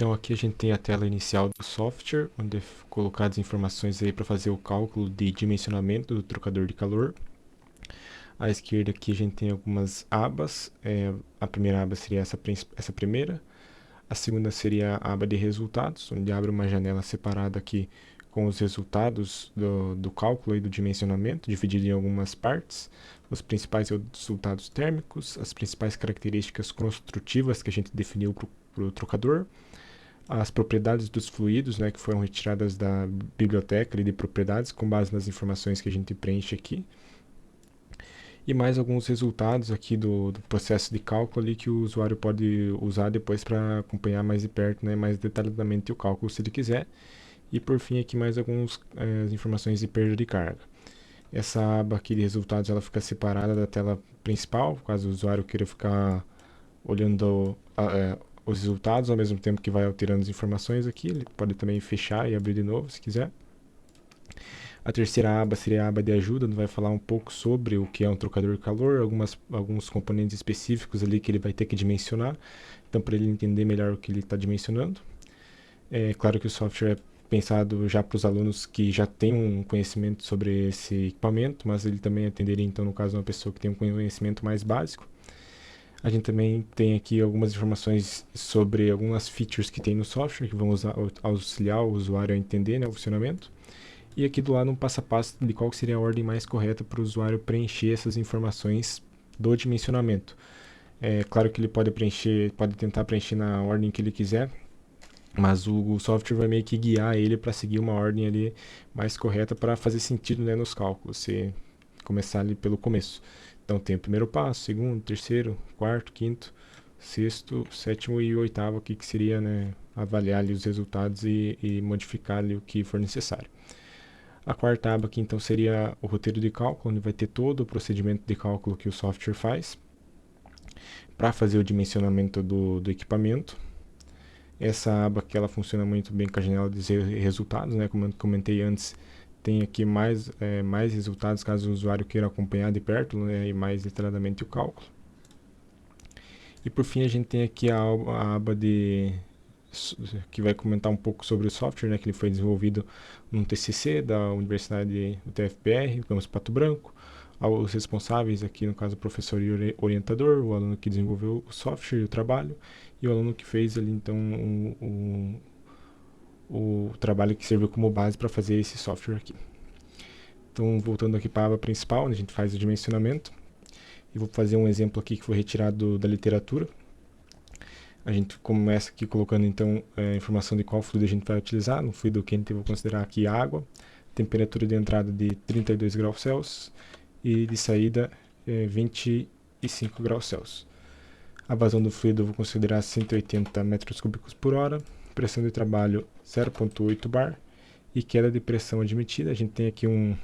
Então aqui a gente tem a tela inicial do software, onde é colocadas informações aí para fazer o cálculo de dimensionamento do trocador de calor. À esquerda aqui a gente tem algumas abas. A primeira aba seria essa primeira. A segunda seria a aba de resultados, onde abre uma janela separada aqui com os resultados do cálculo e do dimensionamento, dividido em algumas partes. Os principais resultados térmicos, as principais características construtivas que a gente definiu para o trocador, as propriedades dos fluidos, né, que foram retiradas da biblioteca de propriedades com base nas informações que a gente preenche aqui, e mais alguns resultados aqui do processo de cálculo ali que o usuário pode usar depois para acompanhar mais de perto, né, mais detalhadamente o cálculo se ele quiser. E por fim aqui mais algumas informações de perda de carga. Essa aba aqui de resultados ela fica separada da tela principal, caso o usuário queira ficar olhando os resultados ao mesmo tempo que vai alterando as informações aqui. Ele pode também fechar e abrir de novo se quiser. A terceira aba seria a aba de ajuda, onde vai falar um pouco sobre o que é um trocador de calor, alguns componentes específicos ali que ele vai ter que dimensionar, então para ele entender melhor o que ele está dimensionando. É claro que o software é pensado já para os alunos que já têm um conhecimento sobre esse equipamento, mas ele também atenderia, então, no caso, uma pessoa que tem um conhecimento mais básico. A gente também tem aqui algumas informações sobre algumas features que tem no software, que vão auxiliar o usuário a entender, né, o funcionamento. E aqui do lado um passo a passo de qual seria a ordem mais correta para o usuário preencher essas informações do dimensionamento. É claro que ele pode tentar preencher na ordem que ele quiser, mas o software vai meio que guiar ele para seguir uma ordem ali mais correta para fazer sentido, né, nos cálculos, se começar ali pelo começo. Então tem o primeiro passo, segundo, terceiro, quarto, quinto, sexto, sétimo e oitavo aqui, que seria, né, avaliar ali os resultados e modificar ali o que for necessário. A quarta aba aqui então seria o roteiro de cálculo, onde vai ter todo o procedimento de cálculo que o software faz para fazer o dimensionamento do equipamento. Essa aba aqui ela funciona muito bem com a janela de resultados, né? Como eu comentei antes, tem aqui mais resultados caso o usuário queira acompanhar de perto, né, e mais detalhadamente o cálculo. E por fim a gente tem aqui a aba que vai comentar um pouco sobre o software, né, que ele foi desenvolvido num TCC da Universidade do TFPR, campus Pato Branco. Os responsáveis aqui, no caso o professor e orientador, o aluno que desenvolveu o software e o trabalho, e o aluno que fez ali então o trabalho que serviu como base para fazer esse software aqui. Então voltando aqui para a aba principal, onde a gente faz o dimensionamento, e vou fazer um exemplo aqui que foi retirado da literatura. A gente começa aqui colocando então a informação de qual fluido a gente vai utilizar. No fluido quente eu vou considerar aqui água, temperatura de entrada de 32 graus Celsius e de saída 25 graus Celsius. A vazão do fluido eu vou considerar 180 metros cúbicos por hora, pressão de trabalho 0,8 bar e queda de pressão admitida. A gente tem aqui um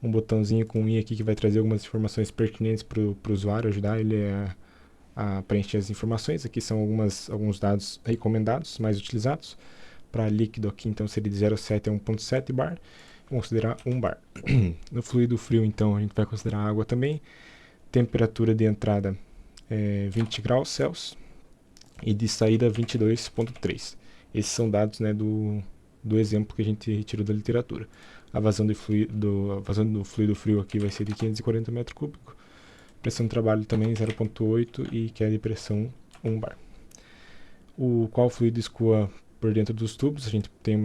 botãozinho com i aqui que vai trazer algumas informações pertinentes para o usuário, ajudar ele a preencher as informações. Aqui são alguns dados recomendados, mais utilizados. Para líquido aqui então seria de 0,7 a 1,7 bar, vamos considerar 1 bar. No fluido frio então a gente vai considerar água também, temperatura de entrada 20 graus Celsius e de saída 22,3. Esses são dados, né, do exemplo que a gente retirou da literatura. A vazão do fluido frio aqui vai ser de 540 metros cúbicos. Pressão de trabalho também 0,8 e queda de pressão 1 bar. Qual fluido escoa por dentro dos tubos? A gente tem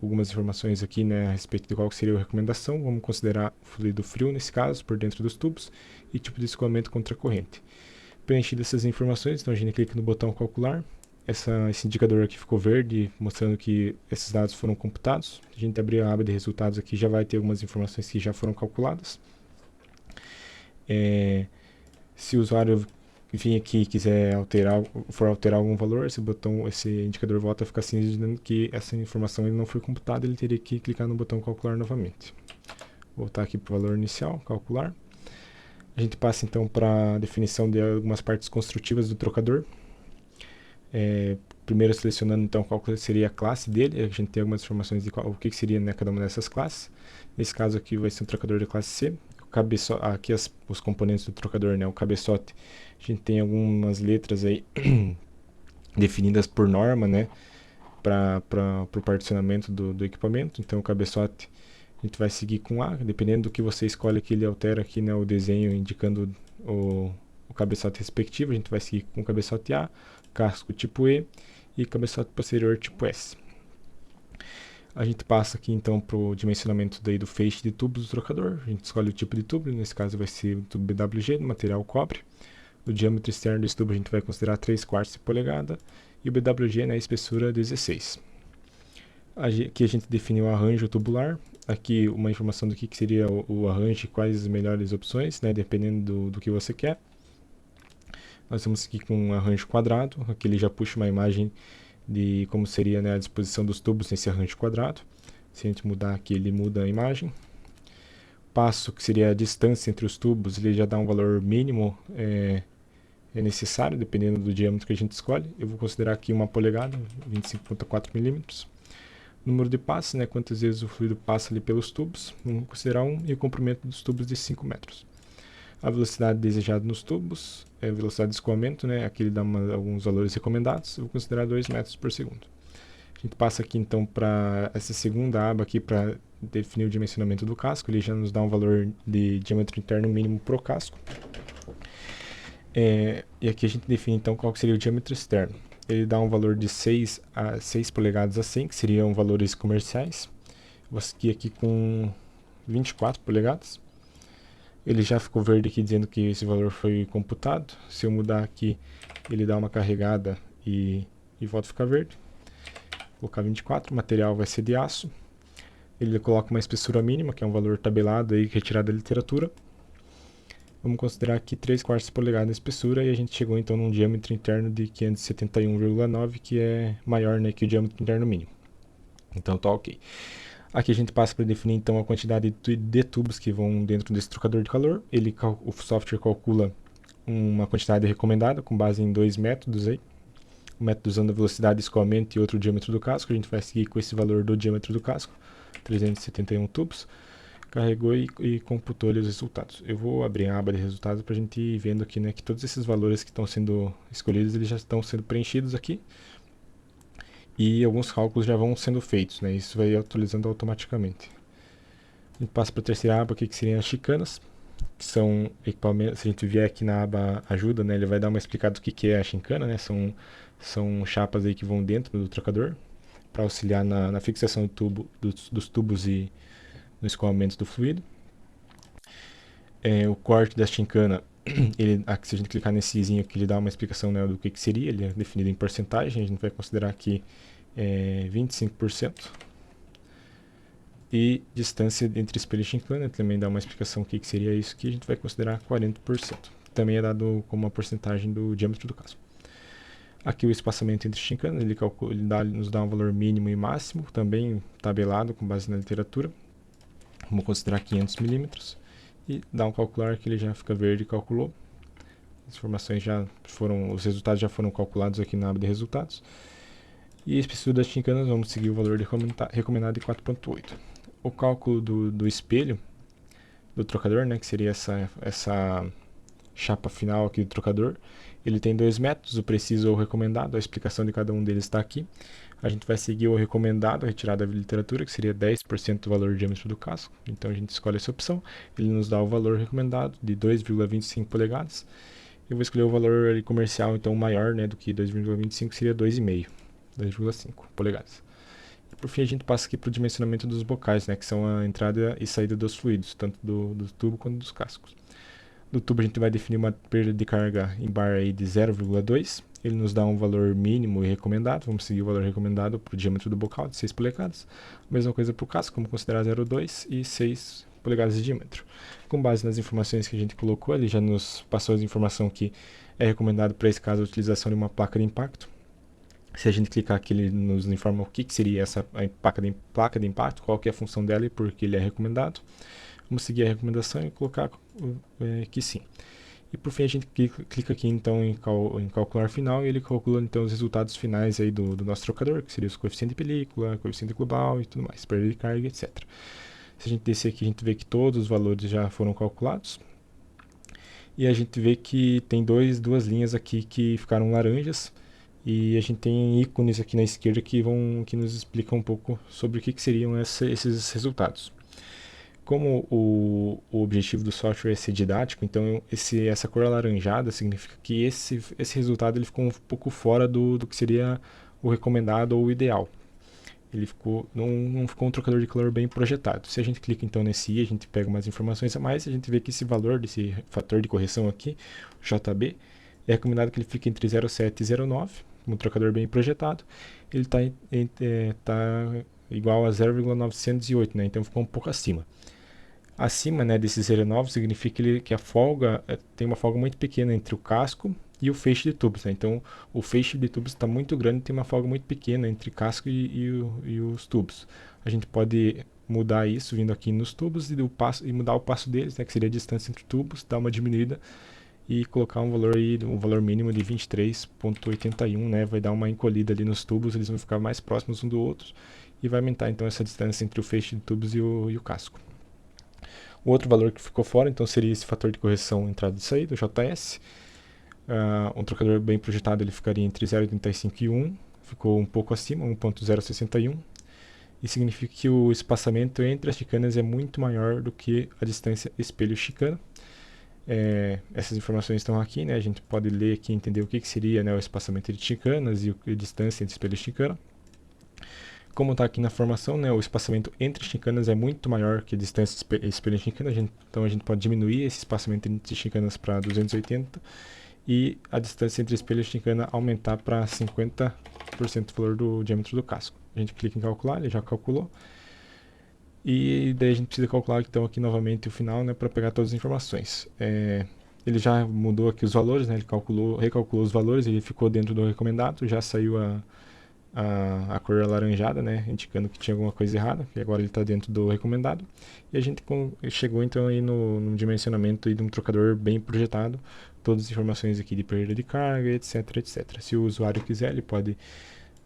algumas informações aqui, né, a respeito de qual seria a recomendação. Vamos considerar o fluido frio nesse caso, por dentro dos tubos, e tipo de escoamento contra a corrente. Preenchidas essas informações, então a gente clica no botão calcular. Esse indicador aqui ficou verde, mostrando que esses dados foram computados. A gente abrir a aba de resultados aqui, já vai ter algumas informações que já foram calculadas. Se o usuário vir aqui e quiser for alterar algum valor, esse indicador volta a ficar assim, dizendo que essa informação ele não foi computada, ele teria que clicar no botão calcular novamente. Voltar aqui para o valor inicial, calcular. A gente passa então para a definição de algumas partes construtivas do trocador. Primeiro selecionando então qual seria a classe dele, a gente tem algumas informações de o que seria, né, cada uma dessas classes. Nesse caso aqui vai ser um trocador de classe C. Aqui os componentes do trocador, né, o cabeçote, a gente tem algumas letras aí definidas por norma, né, para o particionamento do equipamento. Então o cabeçote a gente vai seguir com A, dependendo do que você escolhe aqui, ele altera aqui, né, o desenho indicando o cabeçote respectivo. A gente vai seguir com o cabeçote A, casco tipo E e cabeçote posterior tipo S. A gente passa aqui então para o dimensionamento daí do feixe de tubos do trocador. A gente escolhe o tipo de tubo, nesse caso vai ser o tubo BWG, do material cobre. O diâmetro externo desse tubo a gente vai considerar 3/4 de polegada e o BWG, né, espessura 16. Aqui a gente definiu o arranjo tubular. Aqui uma informação do que seria o arranjo e quais as melhores opções, né, dependendo do que você quer. Nós vamos aqui com um arranjo quadrado. Aqui ele já puxa uma imagem de como seria, né, a disposição dos tubos nesse arranjo quadrado. Se a gente mudar aqui, ele muda a imagem. Passo, que seria a distância entre os tubos, ele já dá um valor mínimo é necessário, dependendo do diâmetro que a gente escolhe. Eu vou considerar aqui 1 polegada, 25,4 milímetros. Número de passes, né, quantas vezes o fluido passa ali pelos tubos, vamos considerar 1, e o comprimento dos tubos de 5 metros. A velocidade desejada nos tubos, a velocidade de escoamento, né, aqui ele dá alguns valores recomendados, eu vou considerar 2 metros por segundo. A gente passa aqui então para essa segunda aba aqui para definir o dimensionamento do casco. Ele já nos dá um valor de diâmetro interno mínimo pro casco. E aqui a gente define então qual seria o diâmetro externo. Ele dá um valor de 6 polegadas a 100, que seriam valores comerciais. Vou seguir aqui com 24 polegadas. Ele já ficou verde aqui dizendo que esse valor foi computado. Se eu mudar aqui, ele dá uma carregada e volta a ficar verde. Vou colocar 24, o material vai ser de aço. Ele coloca uma espessura mínima, que é um valor tabelado aí, retirado da literatura. Vamos considerar aqui 3/4 polegadas de espessura e a gente chegou então num diâmetro interno de 571,9, que é maior, né, que o diâmetro interno mínimo. Então tá ok. Aqui a gente passa para definir então a quantidade de tubos que vão dentro desse trocador de calor. O software calcula uma quantidade recomendada com base em 2 métodos aí. O método usando a velocidade de escoamento e outro diâmetro do casco. A gente vai seguir com esse valor do diâmetro do casco, 371 tubos. Carregou e computou ali os resultados. Eu vou abrir a aba de resultados para a gente ir vendo aqui, né, que todos esses valores que estão sendo escolhidos, eles já estão sendo preenchidos aqui. E alguns cálculos já vão sendo feitos, né? Isso vai atualizando automaticamente. A gente passa para a terceira aba aqui, que seriam as chicanas, que são equipamentos. Se a gente vier aqui na aba ajuda, né, ele vai dar uma explicada do que é a chicana, né? São chapas aí que vão dentro do trocador para auxiliar na fixação dos tubos e no escoamento do fluido. O corte da chincana, aqui, se a gente clicar nesse izinho aqui, ele dá uma explicação, né, do que seria. Ele é definido em porcentagem. A gente vai considerar aqui 25%. E distância entre espelho e chincana, também dá uma explicação do que seria isso, que a gente vai considerar 40%. Também é dado como uma porcentagem do diâmetro do casco. Aqui o espaçamento entre chincanas, ele nos dá um valor mínimo e máximo, também tabelado com base na literatura. Vamos considerar 500 milímetros. E dá um calcular que ele já fica verde e calculou. As informações os resultados já foram calculados aqui na aba de resultados. E a espessura das chincanas, vamos seguir o valor recomendado de 4,8. O cálculo do espelho do trocador, né, que seria essa chapa final aqui do trocador, ele tem 2 métodos, o preciso ou o recomendado. A explicação de cada um deles está aqui. A gente vai seguir o recomendado, retirado da literatura, que seria 10% do valor de diâmetro do casco. Então a gente escolhe essa opção. Ele nos dá o valor recomendado de 2,25 polegadas. Eu vou escolher o valor ali comercial, então maior, né, do que 2,25, seria 2,5 polegadas. E por fim a gente passa aqui para o dimensionamento dos bocais, né, que são a entrada e saída dos fluidos, tanto do tubo quanto dos cascos. Do tubo a gente vai definir uma perda de carga em bar aí de 0,2. Ele nos dá um valor mínimo e recomendado. Vamos seguir o valor recomendado para o diâmetro do bocal, de 6 polegadas. Mesma coisa para o casco, vamos considerar 0,2 e 6 polegadas de diâmetro. Com base nas informações que a gente colocou, ele já nos passou a informação que é recomendado para esse caso a utilização de uma placa de impacto. Se a gente clicar aqui, ele nos informa o que seria essa placa de impacto, qual que é a função dela e por que ele é recomendado. Vamos seguir a recomendação e colocar que sim. E por fim a gente clica aqui então em calcular final e ele calcula então os resultados finais aí do nosso trocador, que seria os coeficiente de película, coeficiente global e tudo mais, perda de carga, etc. Se a gente descer aqui, a gente vê que todos os valores já foram calculados. E a gente vê que tem duas linhas aqui que ficaram laranjas E a gente tem ícones aqui na esquerda que nos explicam um pouco sobre o que seriam esses resultados. Como o objetivo do software é ser didático, então essa cor alaranjada significa que esse resultado ele ficou um pouco fora do que seria o recomendado ou o ideal. Ele não ficou um trocador de calor bem projetado. Se a gente clica então nesse i, a gente pega umas informações a mais, a gente vê que esse valor desse fator de correção aqui, JB, é recomendado que ele fique entre 0,7 e 0,9, um trocador bem projetado. Ele está igual a 0,908, né? Então ficou um pouco acima. Acima, né, desse 0,9 significa que a folga tem uma folga muito pequena entre o casco e o feixe de tubos, né? Então o feixe de tubos está muito grande, tem uma folga muito pequena entre casco e os tubos. A gente pode mudar isso vindo aqui nos tubos e mudar o passo deles, né, que seria a distância entre tubos, dar uma diminuída e colocar um valor mínimo de 23,81, né? Vai dar uma encolhida ali nos tubos, eles vão ficar mais próximos um do outro e vai aumentar então essa distância entre o feixe de tubos e o casco. O outro valor que ficou fora, então, seria esse fator de correção entrada e saída, o JS. Um trocador bem projetado ele ficaria entre 0,85 e 1, ficou um pouco acima, 1,061. E significa que o espaçamento entre as chicanas é muito maior do que a distância espelho-chicana. Essas informações estão aqui, né? A gente pode ler aqui e entender o que seria, né, o espaçamento de chicanas e a distância entre espelho e chicana. Como está aqui na formação, né, o espaçamento entre chicanas é muito maior que a distância espelho e chicana, então a gente pode diminuir esse espaçamento entre chicanas para 280 e a distância entre espelho e chicana aumentar para 50% do valor do diâmetro do casco. A gente clica em calcular, ele já calculou. E daí a gente precisa calcular então aqui novamente o final, né, para pegar todas as informações. Ele já mudou aqui os valores, né, ele recalculou os valores, ele ficou dentro do recomendado, já saiu a cor alaranjada, né, indicando que tinha alguma coisa errada, e agora ele está dentro do recomendado. E a gente chegou então aí no dimensionamento aí de um trocador bem projetado, todas as informações aqui de perda de carga, etc, etc. Se o usuário quiser, ele pode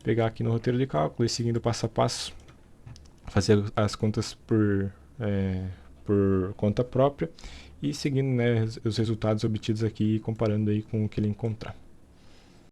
pegar aqui no roteiro de cálculo e seguindo passo a passo, fazer as contas por conta própria e seguindo, né, os resultados obtidos aqui e comparando aí com o que ele encontrar.